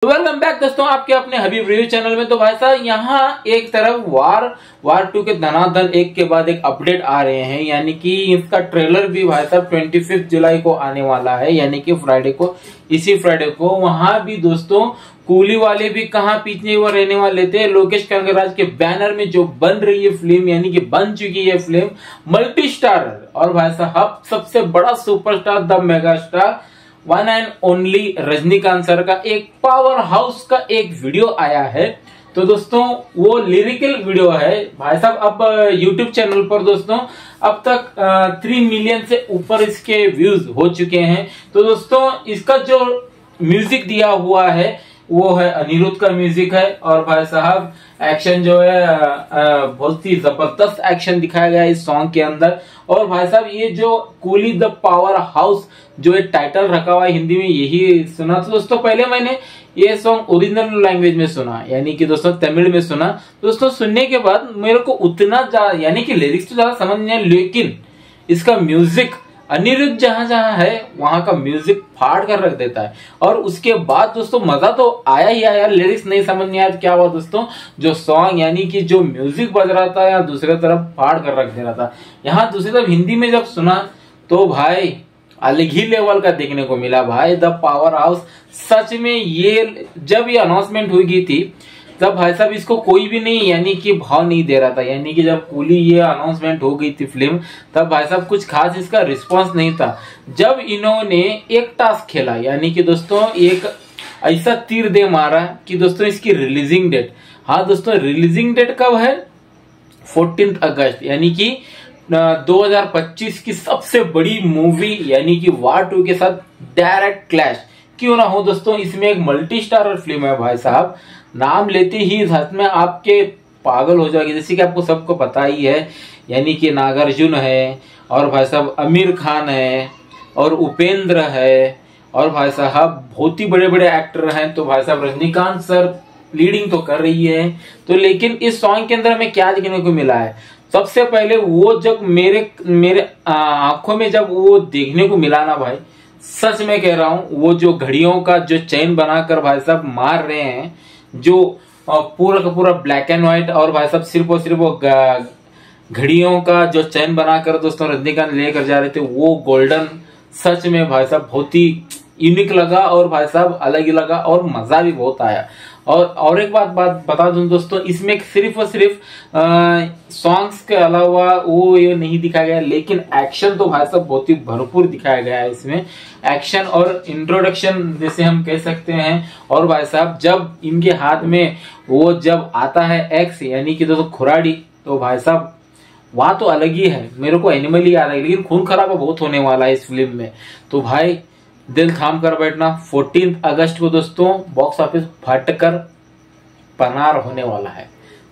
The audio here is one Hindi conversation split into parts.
वेलकम बैक दोस्तों आपके अपने हबीब रिव्यू चैनल में। तो भाई साहब यहाँ एक तरफ वार 2 के धनाधन एक के बाद एक अपडेट आ रहे हैं, यानी कि इसका ट्रेलर भी भाई साहब 25 जुलाई को आने वाला है, यानी कि फ्राइडे को, इसी फ्राइडे को। वहां भी दोस्तों कूली वाले भी कहाँ पीछे वो रहने वाले थे। लोकेश कनगराज के बैनर में जो बन रही है फिल्म, यानी कि बन चुकी है फिल्म मल्टी स्टारर, और भाई साहब सबसे बड़ा superstar the mega star one and only Rajinikanth sir का एक पावर हाउस का एक वीडियो आया है। तो दोस्तों वो लिरिकल वीडियो है भाई साहब। अब यूट्यूब चैनल पर दोस्तों अब तक 3 मिलियन से ऊपर इसके व्यूज हो चुके हैं। तो दोस्तों इसका जो म्यूजिक दिया हुआ है वो है अनिरुद्ध का म्यूजिक है, और भाई साहब एक्शन जो है बहुत ही जबरदस्त एक्शन दिखाया गया है इस सॉन्ग के अंदर। और भाई साहब ये जो कूली द पावर हाउस जो एक टाइटल रखा हुआ है हिंदी में, यही सुना। तो दोस्तों पहले मैंने ये सॉन्ग ओरिजिनल लैंग्वेज में सुना, यानी कि दोस्तों तमिल में सुना। दोस्तों सुनने के बाद मेरे को उतना यानी कि लिरिक्स तो ज्यादा समझ नहीं आया, लेकिन इसका म्यूजिक अनिरुद्ध जहां जहां है वहां का म्यूजिक फाड़ कर रख देता है। और उसके बाद दोस्तों मजा तो आया ही आया, लिरिक्स नहीं समझ नहीं आया क्या हुआ दोस्तों, जो सॉन्ग यानी कि जो म्यूजिक बज रहा था या दूसरी तरफ फाड़ कर रख दे रहा था। यहाँ दूसरी तरफ हिंदी में जब सुना तो भाई अलग ही लेवल का देखने को मिला भाई। द पावर हाउस सच में ये जब ये अनाउंसमेंट हुई गई थी तब भाई साहब इसको कोई भी नहीं यानी कि भाव नहीं दे रहा था, यानी कि जब कूली ये अनाउंसमेंट हो गई थी फिल्म तब भाई साहब कुछ खास इसका रिस्पांस नहीं था। जब इन्होंने एक टास्क खेला, यानी कि दोस्तों एक ऐसा तीर दे मारा कि दोस्तों इसकी रिलीजिंग डेट, हाँ दोस्तों रिलीजिंग डेट कब है, 14 अगस्त, यानी कि 2025 की सबसे बड़ी मूवी यानी कि वार 2 के साथ डायरेक्ट क्लैश क्यों ना हो दोस्तों। इसमें एक मल्टी स्टारर फिल्म है भाई साहब, नाम लेते ही सच में आपके पागल हो जाएगी। जैसे कि आपको सबको पता ही है, यानी कि नागार्जुन है, और भाई साहब आमिर खान है, और उपेंद्र है, और भाई साहब बहुत ही बड़े बड़े एक्टर हैं। तो भाई साहब रजनीकांत सर लीडिंग तो कर रही है। तो लेकिन इस सॉन्ग के अंदर हमें क्या देखने को मिला है, सबसे पहले वो जब मेरे आंखों में जब वो देखने को मिला ना भाई, सच में कह रहा हूं, वो जो घड़ियों का जो चैन बनाकर भाई साहब मार रहे हैं, जो पूरा का पूरा ब्लैक एंड व्हाइट, और भाई साहब सिर्फ और सिर्फ वो घड़ियों का जो चैन बनाकर दोस्तों रजनीकांत लेकर जा रहे थे वो गोल्डन, सच में भाई साहब बहुत ही यूनिक लगा, और भाई साहब अलग ही लगा, और मजा भी बहुत आया। और एक बात बता दूं दोस्तों, इसमें सिर्फ और सिर्फ सॉन्ग्स के अलावा वो ये नहीं दिखाया गया, लेकिन एक्शन तो भाई साहब बहुत ही भरपूर दिखाया गया है इसमें। एक्शन और इंट्रोडक्शन जैसे हम कह सकते हैं। और भाई साहब जब इनके हाथ में वो जब आता है एक्स, यानी कि दोस्तों खुराड़ी, तो भाई साहब वहां तो अलग ही है, मेरे को एनिमल ही याद है, लेकिन खून खराबा बहुत होने वाला है इस फिल्म में। तो भाई दिल थाम कर बैठना, 14 अगस्त को दोस्तों बॉक्स ऑफिस फटकर पनार होने वाला है।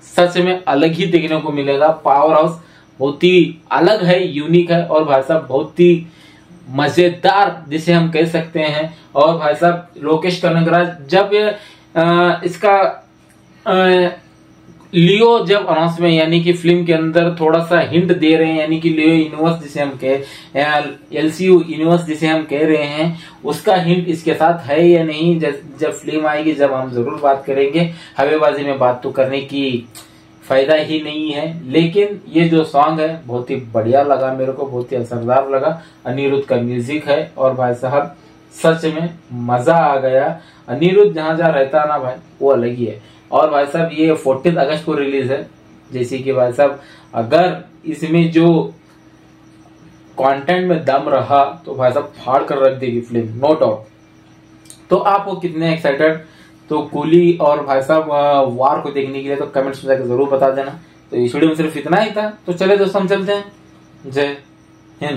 सच में अलग ही देखने को मिलेगा। पावर हाउस बहुत ही अलग है, यूनिक है, और भाई साहब बहुत ही मजेदार जिसे हम कह सकते हैं। और भाई साहब लोकेश कनगराज जब इसका लियो जब अनाउंसमेंट यानी कि फिल्म के अंदर थोड़ा सा हिंट दे रहे हैं, यानी कि लियो यूनिवर्स जिसे हम LCU यूनिवर्स जिसे हम कह रहे हैं, उसका हिंट इसके साथ है या नहीं, जब फिल्म आएगी जब हम जरूर बात करेंगे। हवेबाजी में बात तो करने की फायदा ही नहीं है, लेकिन ये जो सॉन्ग है बहुत ही बढ़िया लगा मेरे को, बहुत ही असरदार लगा। अनिरुद्ध का म्यूजिक है, और भाई साहब सच में मजा आ गया। अनिरुद्ध जहां जहां रहता है ना भाई वो अलग ही है। और भाई साहब ये 14 अगस्त को रिलीज है, जैसे कि भाई साहब अगर इसमें जो कंटेंट में दम रहा तो भाई साहब फाड़ कर रख देगी फिल्म, नो डाउट। तो आपको कितने एक्साइटेड तो कूली और भाई साहब वार को देखने के लिए, तो कमेंट्स में जाकर जरूर बता देना। तो इस वीडियो में सिर्फ इतना ही था, तो चले दोस्तों हम चलते हैं। जय हिंद।